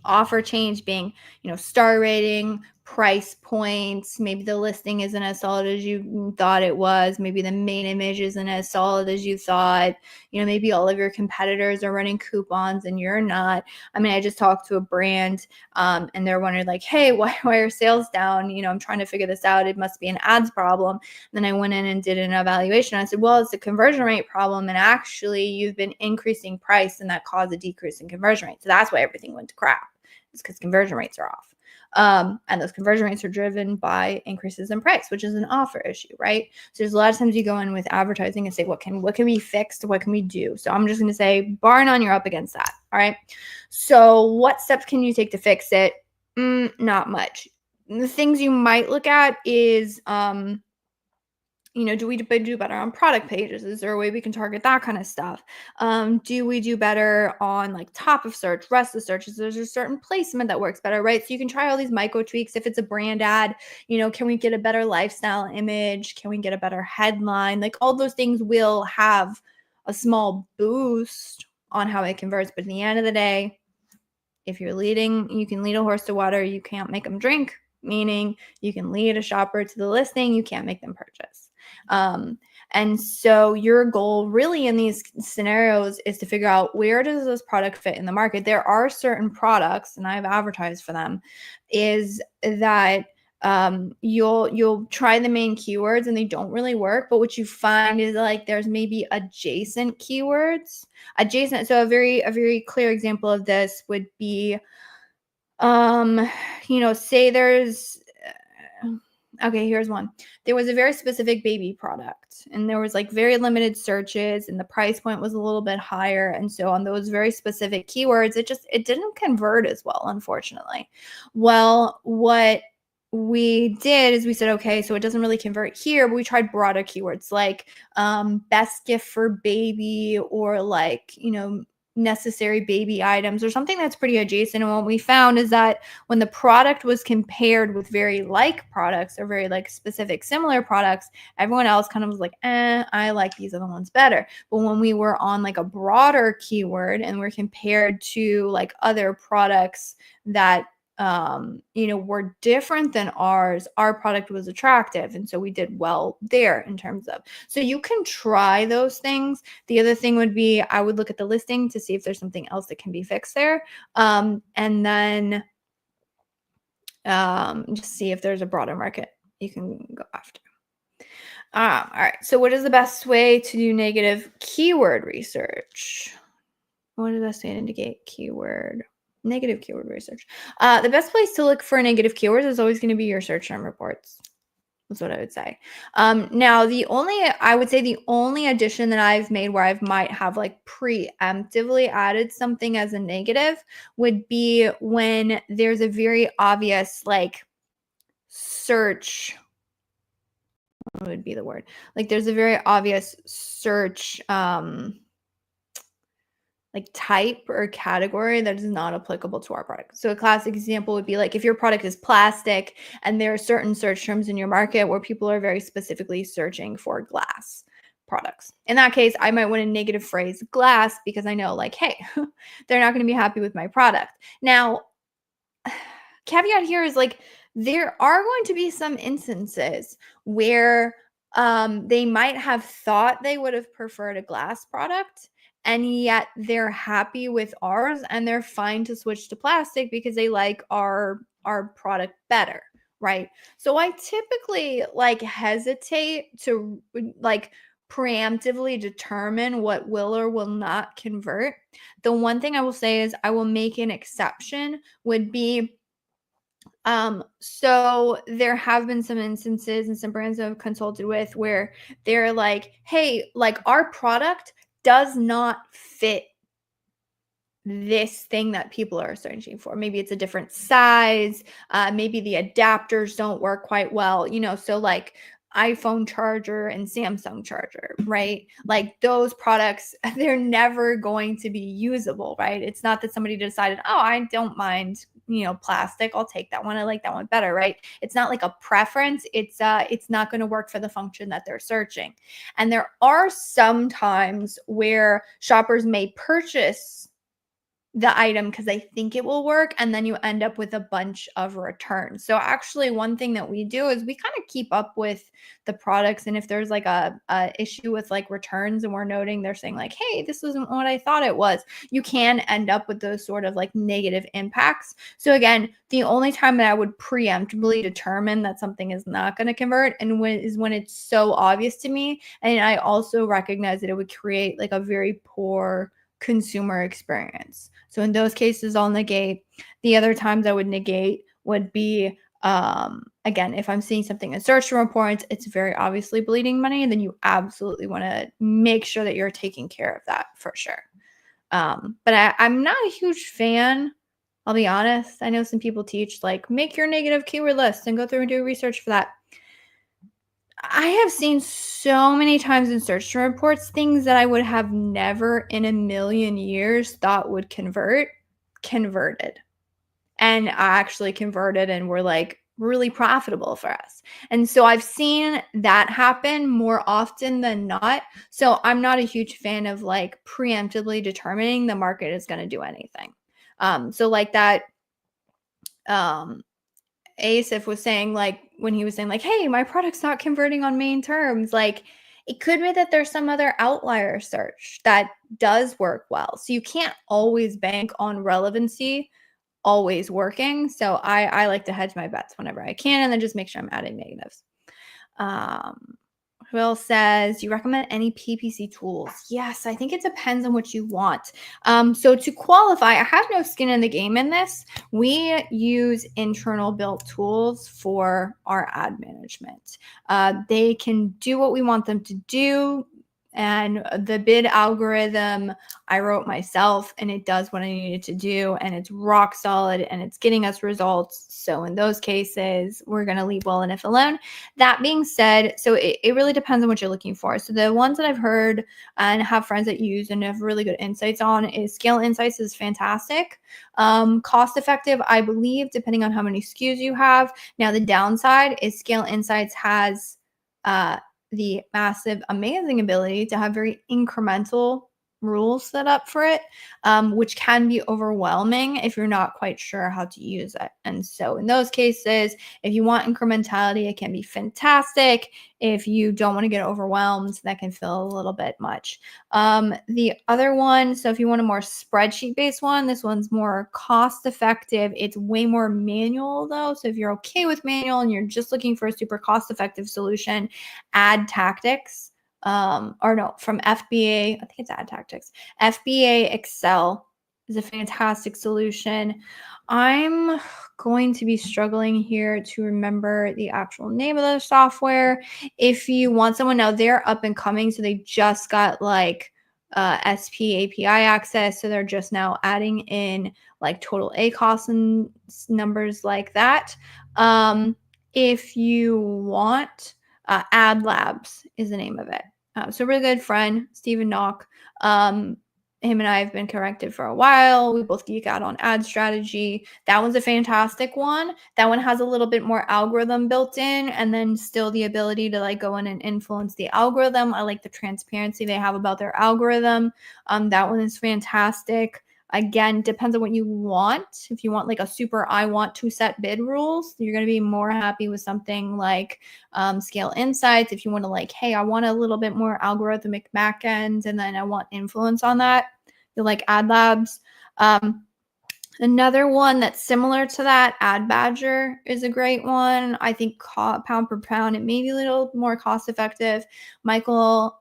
being, star rating, price points, maybe the listing isn't as solid as you thought it was, maybe the main image isn't as solid as you thought, maybe all of your competitors are running coupons and you're not. I mean, I just talked to a brand and they're wondering like, hey, why are sales down? I'm trying to figure this out. It must be an ads problem. Then I went in and did an evaluation. I said, well, it's a conversion rate problem, and actually you've been increasing price and that caused a decrease in conversion rate. So that's why everything went to crap. It's because conversion rates are off. And those conversion rates are driven by increases in price, which is an offer issue, right? So there's a lot of times you go in with advertising and say, what can we fix? What can we do? So I'm just going to say, bar none, you're up against that. All right. So what steps can you take to fix it? Not much. The things you might look at is, do we do better on product pages? Is there a way we can target that kind of stuff? Do we do better on like top of search, rest of search? Is there a certain placement that works better, right? So you can try all these micro tweaks. If it's a brand ad, can we get a better lifestyle image? Can we get a better headline? Like all those things will have a small boost on how it converts. But at the end of the day, if you're leading, you can lead a horse to water, you can't make them drink, meaning you can lead a shopper to the listing, you can't make them purchase. And so your goal really in these scenarios is to figure out, where does this product fit in the market? There are certain products, and I've advertised for them, is that you'll try the main keywords and they don't really work, but what you find is like there's maybe adjacent keywords. So a very clear example of this would be say there's okay, here's one. There was a very specific baby product, and there was like very limited searches, and the price point was a little bit higher. And so on those very specific keywords, it didn't convert as well, unfortunately. Well, what we did is we said, okay, so it doesn't really convert here, but we tried broader keywords like best gift for baby, or like, necessary baby items, or something that's pretty adjacent. And what we found is that when the product was compared with very like products, or very like specific similar products, everyone else kind of was like, I like these other ones better. But when we were on like a broader keyword and we're compared to like other products that were different than ours, our product was attractive. And so we did well there in terms of, so you can try those things. The other thing would be, I would look at the listing to see if there's something else that can be fixed there. And then just see if there's a broader market you can go after. All right. So what is the best way to do negative keyword research? What is the best way to indicate negative keyword research? The best place to look for negative keywords is always going to be your search term reports. That's what I would say. Now, the only addition that I've made where I might have like preemptively added something as a negative would be when there's a very obvious like search. What would be the word? Like there's a very obvious search like type or category that is not applicable to our product. So a classic example would be like if your product is plastic and there are certain search terms in your market where people are very specifically searching for glass products. In that case, I might want to negative phrase glass because I know like, hey, they're not going to be happy with my product. Now, caveat here is like there are going to be some instances where they might have thought they would have preferred a glass product, and yet they're happy with ours and they're fine to switch to plastic because they like our product better, right? So I typically like hesitate to like preemptively determine what will or will not convert. The one thing I will say is I will make an exception would be So there have been some instances and some brands I've consulted with where they're like, hey, like our product does not fit this thing that people are searching for. Maybe it's a different size. Maybe the adapters don't work quite well, so like iPhone charger and Samsung charger, right? Like those products, they're never going to be usable, right? It's not that somebody decided, oh, I don't mind, plastic. I'll take that one. I like that one better, right? It's not like a preference. It's not going to work for the function that they're searching. And there are some times where shoppers may purchase the item because they think it will work, and then you end up with a bunch of returns. So actually one thing that we do is we kind of keep up with the products, and if there's like a issue with like returns and we're noting they're saying like, hey, this isn't what I thought it was, you can end up with those sort of like negative impacts. So again, the only time that I would preemptively determine that something is not going to convert and when it's so obvious to me, and I also recognize that it would create like a very poor consumer experience. So in those cases, I'll negate. The other times I would negate would be, again, if I'm seeing something in search reports, it's very obviously bleeding money, and then you absolutely want to make sure that you're taking care of that for sure. But I'm not a huge fan. I'll be honest. I know some people teach like make your negative keyword list and go through and do research for that. I have seen so many times in search term reports things that I would have never in a million years thought would converted. And actually converted and were like really profitable for us. And so I've seen that happen more often than not. So I'm not a huge fan of like preemptively determining the market is going to do anything. So like that Asif was saying, like, when he was saying, like, hey, my product's not converting on main terms, like, it could be that there's some other outlier search that does work well. So you can't always bank on relevancy always working. So I like to hedge my bets whenever I can and then just make sure I'm adding negatives. Will says, you recommend any PPC tools? Yes, I think it depends on what you want. So to qualify, I have no skin in the game in this. We use internal built tools for our ad management. They can do what we want them to do. And the bid algorithm I wrote myself, and it does what I needed to do, and it's rock solid, and it's getting us results. So in those cases, we're going to leave well and if alone. That being said, so it really depends on what you're looking for. So the ones that I've heard and have friends that use and have really good insights on is Scale Insights is fantastic. Cost effective, I believe, depending on how many SKUs you have. Now the downside is Scale Insights has the massive, amazing ability to have very incremental rules set up for it, which can be overwhelming if you're not quite sure how to use it. And so in those cases, if you want incrementality, it can be fantastic. If you don't want to get overwhelmed, that can feel a little bit much. The other one, so if you want a more spreadsheet-based one, this one's more cost-effective. It's way more manual though. So if you're okay with manual and you're just looking for a super cost-effective solution, Ad Tactics. From FBA, I think it's Ad Tactics. FBA Excel is a fantastic solution. I'm going to be struggling here to remember the actual name of the software. If you want someone, now they're up and coming, so they just got like SP API access, so they're just now adding in like total ACoS and numbers like that. If you want, Ad Labs is the name of it. So really good friend, Stephen Knock. Him and I have been connected for a while. We both geek out on ad strategy. That one's a fantastic one. That one has a little bit more algorithm built in, and then still the ability to like go in and influence the algorithm. I like the transparency they have about their algorithm. That one is fantastic. Again, depends on what you want. If you want like a super, I want to set bid rules, you're going to be more happy with something like Scale Insights. If you want to like, hey, I want a little bit more algorithmic backend, and then I want influence on that, you like Ad Labs. Another one that's similar to that, Ad Badger is a great one. I think pound per pound, it may be a little more cost effective. Michael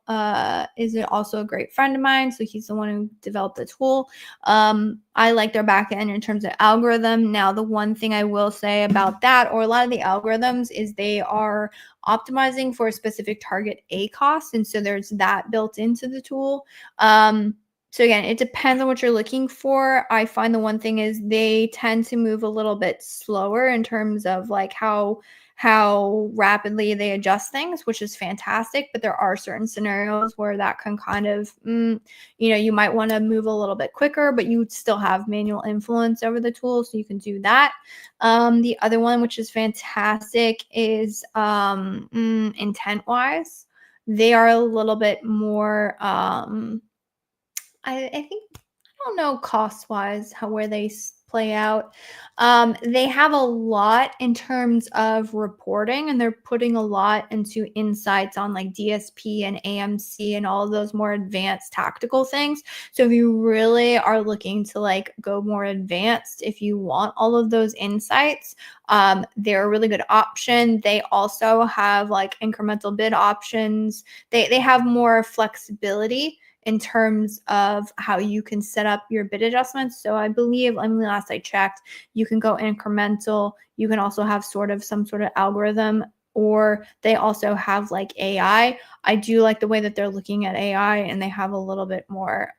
is also a great friend of mine, so he's the one who developed the tool. I like their back end in terms of algorithm. Now, the one thing I will say about that, or a lot of the algorithms, is they are optimizing for a specific target ACoS, and so there's that built into the tool. So again, it depends on what you're looking for. I find the one thing is they tend to move a little bit slower in terms of like how rapidly they adjust things, which is fantastic. But there are certain scenarios where that can kind of, you might want to move a little bit quicker, but you still have manual influence over the tool, so you can do that. The other one, which is fantastic, is intent-wise. They are a little bit more. I think, I don't know cost-wise where they play out. They have a lot in terms of reporting, and they're putting a lot into insights on like DSP and AMC and all of those more advanced tactical things. So if you really are looking to like go more advanced, if you want all of those insights, they're a really good option. They also have like incremental bid options. They have more flexibility in terms of how you can set up your bid adjustments. So I believe, last I checked, you can go incremental. You can also have some sort of algorithm, or they also have like AI. I do like the way that they're looking at AI, and they have a little bit more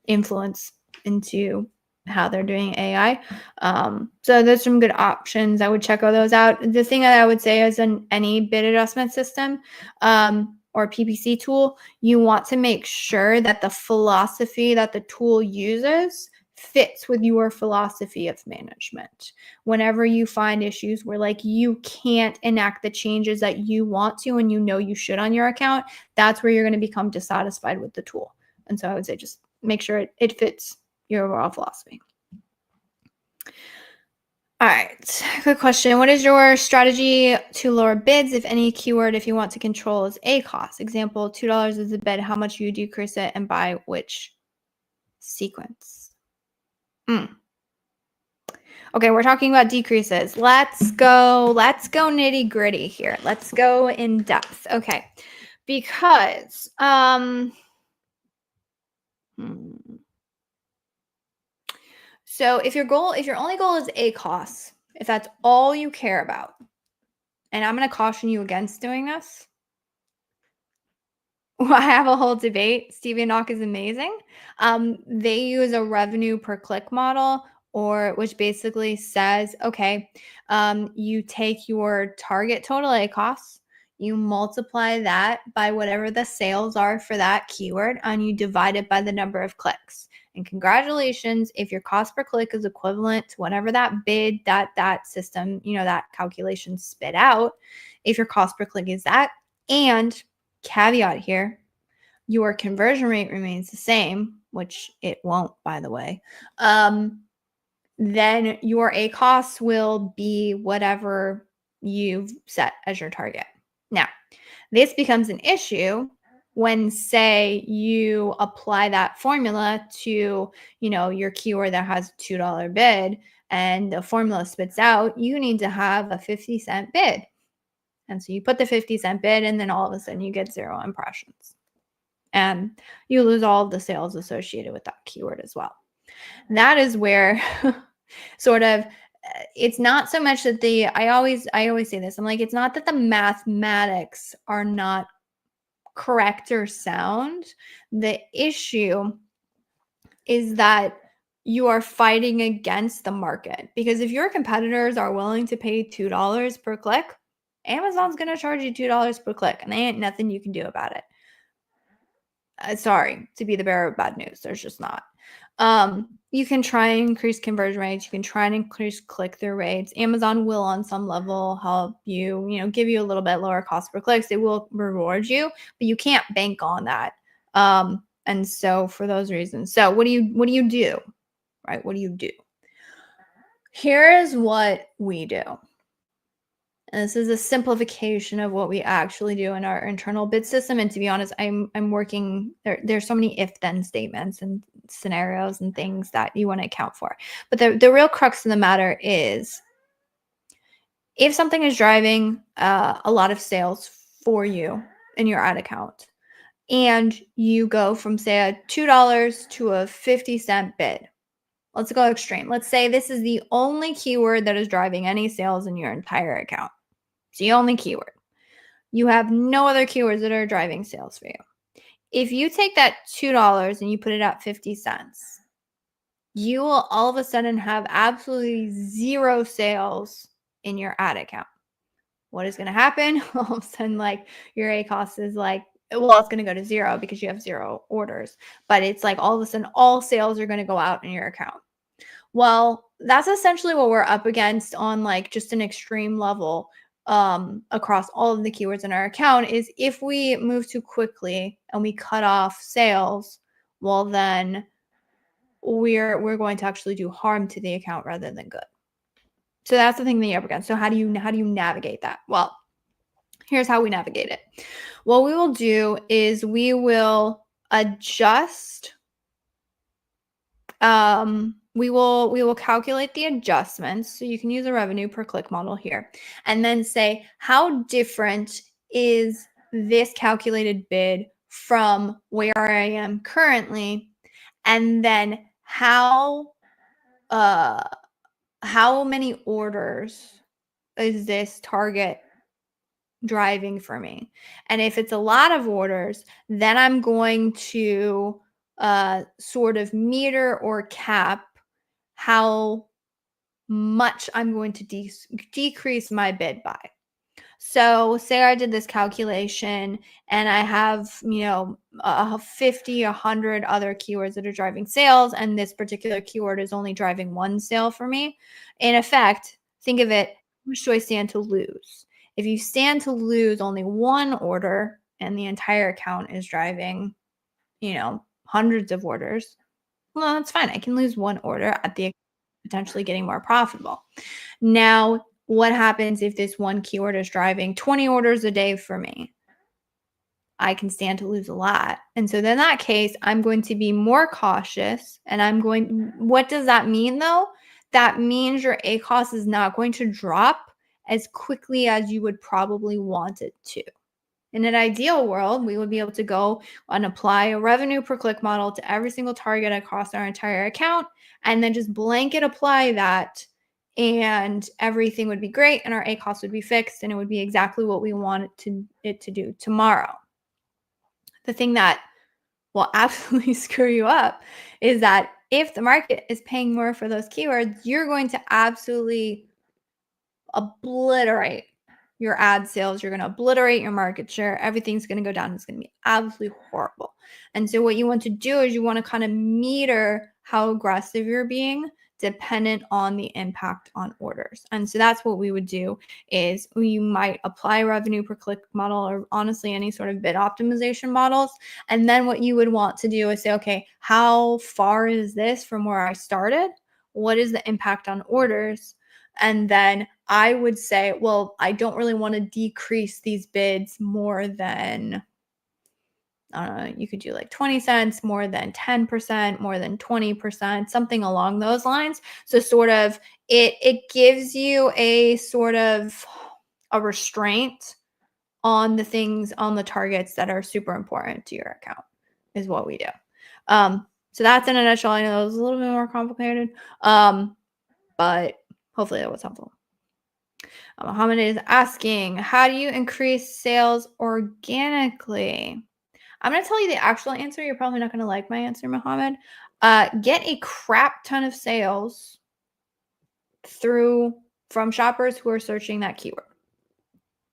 influence into how they're doing AI. So there's some good options. I would check all those out. The thing that I would say is in any bid adjustment system, or PPC tool, you want to make sure that the philosophy that the tool uses fits with your philosophy of management. Whenever you find issues where like you can't enact the changes that you want to and you should on your account, that's where you're going to become dissatisfied with the tool. And so I would say just make sure it fits your overall philosophy. All right, good question. What is your strategy to lower bids if any keyword, if you want to control, is ACoS? Example, $2 is a bid. How much you decrease it and by which sequence? Okay, we're talking about decreases. Let's go nitty gritty here. Let's go in depth. Okay, because so if your only goal is ACoS, if that's all you care about, and I'm going to caution you against doing this. I have a whole debate. Stevie Knock is amazing. They use a revenue per click model, which basically says, okay, you take your target total ACoS, you multiply that by whatever the sales are for that keyword, and you divide it by the number of clicks. And congratulations, if your cost per click is equivalent to whatever that bid, that system, that calculation spit out, if your cost per click is that, and caveat here, your conversion rate remains the same, which it won't, by the way, then your ACoS will be whatever you've set as your target. Now, this becomes an issue when, say, you apply that formula to, your keyword that has a $2 bid, and the formula spits out, you need to have a 50-cent bid. And so you put the 50-cent bid, and then all of a sudden you get 0 impressions. And you lose all of the sales associated with that keyword as well. That is where it's not so much that I always say this. I'm like, it's not that the mathematics are not correct or sound. The issue is that you are fighting against the market, because if your competitors are willing to pay $2 per click, Amazon's going to charge you $2 per click, and there ain't nothing you can do about it. Sorry to be the bearer of bad news. There's just not. You can try and increase conversion rates. You can try and increase click-through rates. Amazon will, on some level, help you, give you a little bit lower cost per clicks. They will reward you, but you can't bank on that. And so for those reasons, so what do you do? Right? What do you do? Here is what we do. And this is a simplification of what we actually do in our internal bid system. And to be honest, I'm working there's so many if-then statements and scenarios and things that you want to account for. But the real crux of the matter is, if something is driving a lot of sales for you in your ad account, and you go from, say, a $2 to a 50-cent bid. Let's go extreme. Let's say this is the only keyword that is driving any sales in your entire account. It's the only keyword. You have no other keywords that are driving sales for you. If you take that $2 and you put it at 50 cents, you will all of a sudden have absolutely zero sales in your ad account. What is going to happen? All of a sudden, like, your ACoS is like, well, it's going to go to zero because you have zero orders. But it's like all of a sudden, all sales are going to go out in your account. Well, that's essentially what we're up against on, like, just an extreme level across all of the keywords in our account. Is if we move too quickly and we cut off sales, well, then we're going to actually do harm to the account rather than good. So that's the thing that you're up against. So how do you navigate that? Well, here's how we navigate it. What we will do is we will adjust. We will calculate the adjustments. So you can use a revenue per click model here, and then say, how different is this calculated bid from where I am currently, and then how many orders is this target driving for me? And if it's a lot of orders, then I'm going to sort of meter or cap how much I'm going to decrease my bid by. So say I did this calculation and I have, 50, 100 other keywords that are driving sales, and this particular keyword is only driving one sale for me. In effect, think of it, how much do I stand to lose? If you stand to lose only one order and the entire account is driving, hundreds of orders, well, that's fine. I can lose one order at the potentially getting more profitable. Now, what happens if this one keyword is driving 20 orders a day for me? I can stand to lose a lot. And so in that case, I'm going to be more cautious, and what does that mean though? That means your ACoS is not going to drop as quickly as you would probably want it to. In an ideal world, we would be able to go and apply a revenue per click model to every single target across our entire account, and then just blanket apply that, and everything would be great, and our ACoS would be fixed, and it would be exactly what we want it to do tomorrow. The thing that will absolutely screw you up is that if the market is paying more for those keywords, you're going to absolutely obliterate your ad sales. You're going to obliterate your market share. Everything's going to go down. It's going to be absolutely horrible. And so what you want to do is you want to kind of meter how aggressive you're being dependent on the impact on orders. And so that's what we would do, is you might apply revenue per click model, or honestly any sort of bid optimization models. And then what you would want to do is say, okay, how far is this from where I started? What is the impact on orders? And then I would say, well, I don't really want to decrease these bids more than, you could do like 20 cents, more than 10%, more than 20%, something along those lines. So sort of it gives you a sort of a restraint on the things, on the targets that are super important to your account, is what we do. So that's in a nutshell. I know it was a little bit more complicated, but hopefully that was helpful. Mohammed is asking, how do you increase sales organically? I'm going to tell you the actual answer. You're probably not going to like my answer, Mohammed. Get a crap ton of sales from shoppers who are searching that keyword.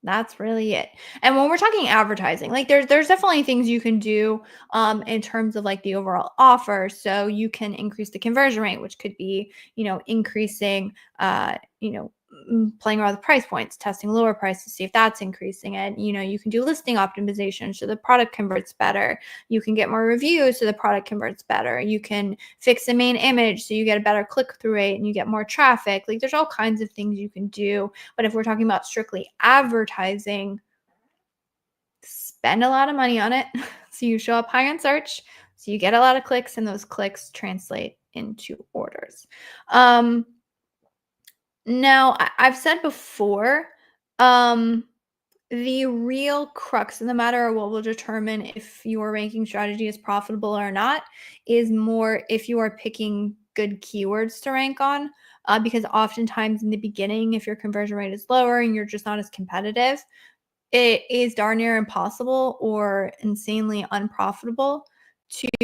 That's really it. And when we're talking advertising, like there's definitely things you can do in terms of like the overall offer. So you can increase the conversion rate, which could be, increasing, playing around with price points, testing lower prices to see if that's increasing it. You can do listing optimization so the product converts better. You can get more reviews so the product converts better. You can fix the main image so you get a better click-through rate and you get more traffic. Like there's all kinds of things you can do. But if we're talking about strictly advertising, spend a lot of money on it so you show up high on search, so you get a lot of clicks, and those clicks translate into orders. Now, I've said before, the real crux of the matter, or what will determine if your ranking strategy is profitable or not, is more if you are picking good keywords to rank on. Because oftentimes in the beginning, if your conversion rate is lower and you're just not as competitive, it is darn near impossible or insanely unprofitable to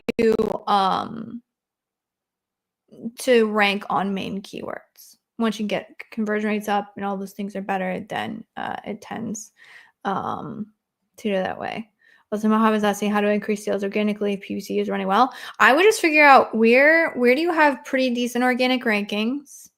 rank on main keywords. Once you get conversion rates up and all those things are better, then it tends to do that way. Also, Mohammed is asking how to increase sales organically if PPC is running well. I would just figure out where do you have pretty decent organic rankings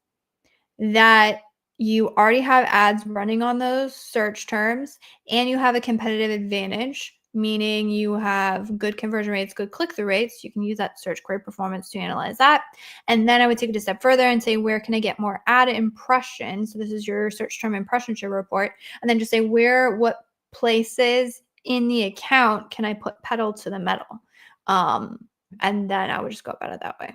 that you already have ads running on those search terms and you have a competitive advantage, meaning you have good conversion rates, good click-through rates. You can use that search query performance to analyze that. And then I would take it a step further and say, where can I get more ad impressions? So this is your search term impression share report. And then just say what places in the account can I put pedal to the metal? And then I would just go about it that way.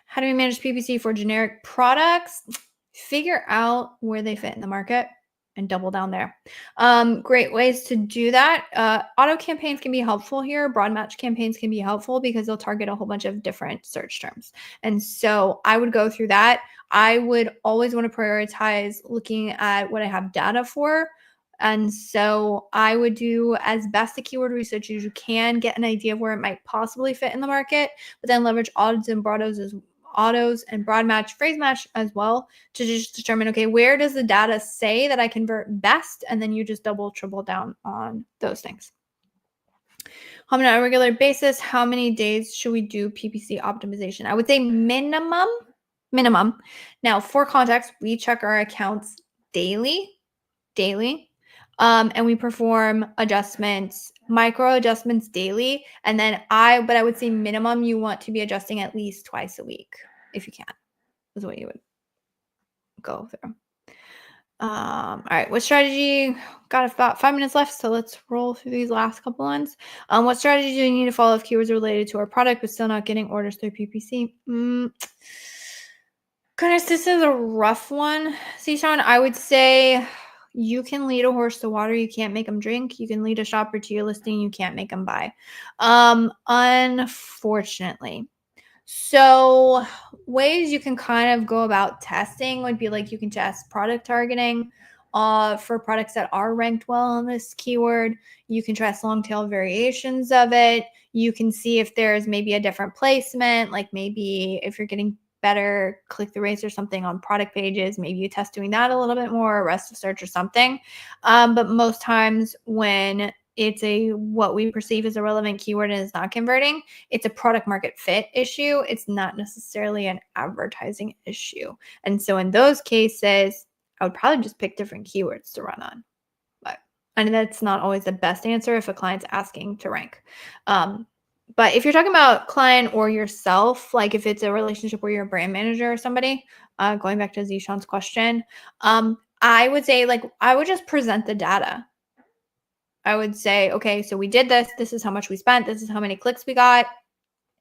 How do we manage PPC for generic products? Figure out where they fit in the market and double down there. Great ways to do that. Auto campaigns can be helpful here. Broad match campaigns can be helpful because they'll target a whole bunch of different search terms. And so I would go through that. I would always want to prioritize looking at what I have data for. And so I would do as best a keyword research as you can, get an idea of where it might possibly fit in the market, but then leverage autos and broad match, phrase match as well to just determine, okay, where does the data say that I convert best? And then you just double, triple down on those things. On a regular basis, how many days should we do PPC optimization? I would say minimum. Now, for context, we check our accounts daily. And we perform adjustments, micro adjustments daily. And then I would say minimum, you want to be adjusting at least twice a week if you can, is what you would go through. All right, what strategy? Got about 5 minutes left, so let's roll through these last couple ones. What strategy do you need to follow if keywords are related to our product but still not getting orders through PPC? Goodness, this is a rough one. See, Sean, I would say you can lead a horse to water. You can't make them drink. You can lead a shopper to your listing. You can't make them buy. Unfortunately. So ways you can kind of go about testing would be like you can test product targeting for products that are ranked well on this keyword. You can test long tail variations of it. You can see if there's maybe a different placement, like maybe if you're getting better click-through rates or something on product pages, maybe you test doing that a little bit more, rest of search or something. But most times when it's what we perceive as a relevant keyword and it's not converting, it's a product market fit issue. It's not necessarily an advertising issue. And so in those cases, I would probably just pick different keywords to run on. And that's not always the best answer if a client's asking to rank. But if you're talking about client or yourself, like if it's a relationship where you're a brand manager or somebody, going back to Zishan's question, I would say I would just present the data. I would say, okay, so we did this. This is how much we spent. This is how many clicks we got.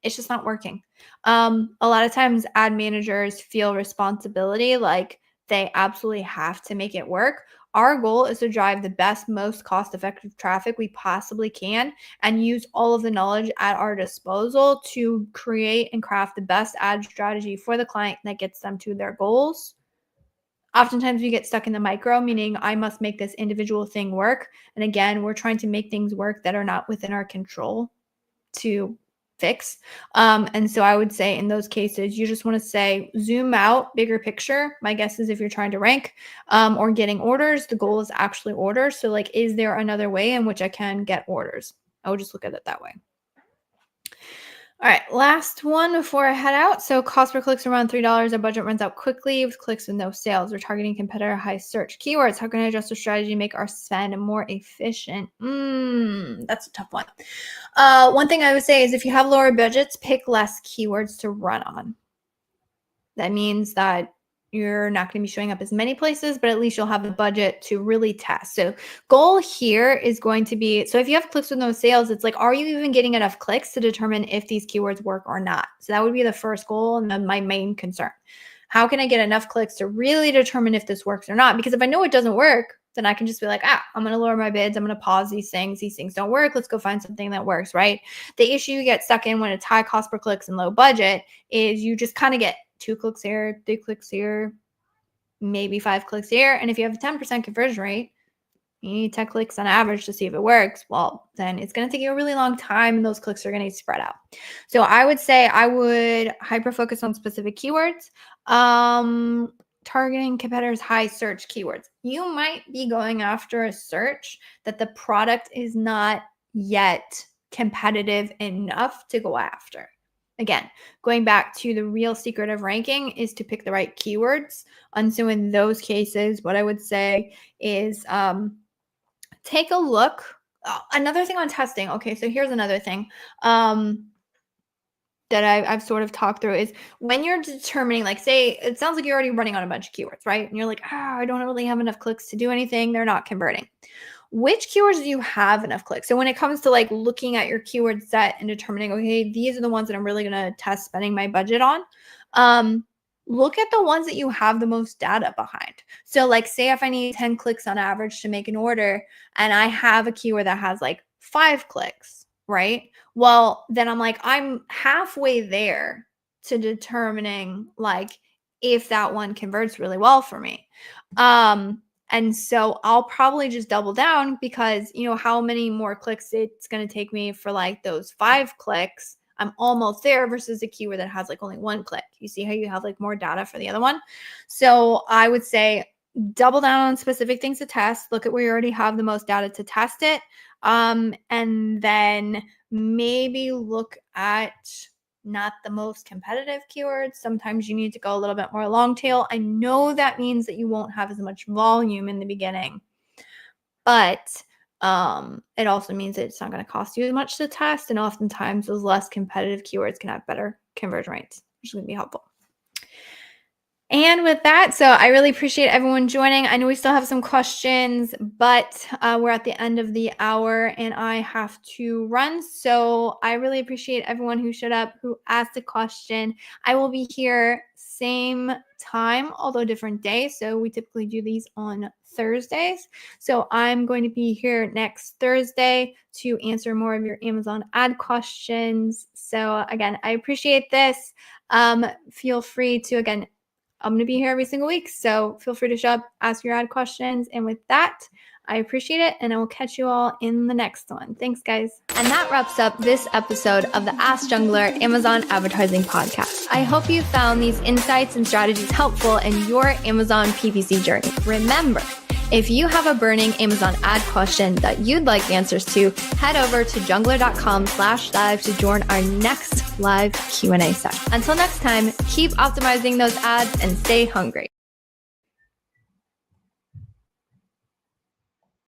It's just not working. A lot of times ad managers feel responsibility, like they absolutely have to make it work. Our goal is to drive the best, most cost-effective traffic we possibly can and use all of the knowledge at our disposal to create and craft the best ad strategy for the client that gets them to their goals. Oftentimes we get stuck in the micro, meaning I must make this individual thing work. And again, we're trying to make things work that are not within our control to fix. And so I would say in those cases, you just want to say zoom out, bigger picture. My guess is if you're trying to rank or getting orders, the goal is actually orders. So like, is there another way in which I can get orders? I would just look at it that way. All right, last one before I head out. So cost per click's around $3. Our budget runs out quickly with clicks with no sales. We're targeting competitor high search keywords. How can I adjust our strategy to make our spend more efficient? That's a tough one. One thing I would say is if you have lower budgets, pick less keywords to run on. That means that you're not going to be showing up as many places, but at least you'll have the budget to really test. So goal here is going to be, so if you have clicks with no sales, it's like, are you even getting enough clicks to determine if these keywords work or not? So that would be the first goal and then my main concern. How can I get enough clicks to really determine if this works or not? Because if I know it doesn't work, then I can just be like, I'm going to lower my bids. I'm going to pause these things. These things don't work. Let's go find something that works, right? The issue you get stuck in when it's high cost per clicks and low budget is you just kind of get 2 clicks here, 3 clicks here, maybe 5 clicks here. And if you have a 10% conversion rate, you need 10 clicks on average to see if it works. Well, then it's going to take you a really long time and those clicks are going to get spread out. So I would say I would hyper focus on specific keywords, targeting competitors' high search keywords. You might be going after a search that the product is not yet competitive enough to go after. Again, going back to the real secret of ranking is to pick the right keywords. And so in those cases, what I would say is take a look. Another thing on testing. Okay, so here's another thing that I've sort of talked through is when you're determining, like say, it sounds like you're already running on a bunch of keywords, right? And you're like, I don't really have enough clicks to do anything. They're not converting. Which keywords do you have enough clicks? So when it comes to like looking at your keyword set and determining, okay, these are the ones that I'm really going to test spending my budget on. Look at the ones that you have the most data behind. So like say if I need 10 clicks on average to make an order and I have a keyword that has like 5 clicks, right? Well, then I'm like, I'm halfway there to determining like if that one converts really well for me. And so I'll probably just double down because, you know, how many more clicks it's going to take me for like those 5 clicks. I'm almost there versus a keyword that has like only 1 click. You see how you have like more data for the other one? So I would say double down on specific things to test. Look at where you already have the most data to test it. And then maybe look at not the most competitive keywords. Sometimes you need to go a little bit more long tail. I know that means that you won't have as much volume in the beginning, but it also means that it's not going to cost you as much to test. And oftentimes those less competitive keywords can have better conversion rates, which is going to be helpful. And with that, so I really appreciate everyone joining. I know we still have some questions, but we're at the end of the hour and I have to run. So I really appreciate everyone who showed up, who asked a question. I will be here same time, although different day. So we typically do these on Thursdays. So I'm going to be here next Thursday to answer more of your Amazon ad questions. So again, I appreciate this. Feel free to, again, I'm going to be here every single week, so feel free to show up, ask your ad questions. And with that, I appreciate it, and I will catch you all in the next one. Thanks, guys. And that wraps up this episode of the Ask Junglr Amazon Advertising Podcast. I hope you found these insights and strategies helpful in your Amazon PPC journey. Remember, if you have a burning Amazon ad question that you'd like answers to, head over to junglr.com/live to join our next live Q&A session. Until next time, keep optimizing those ads and stay hungry.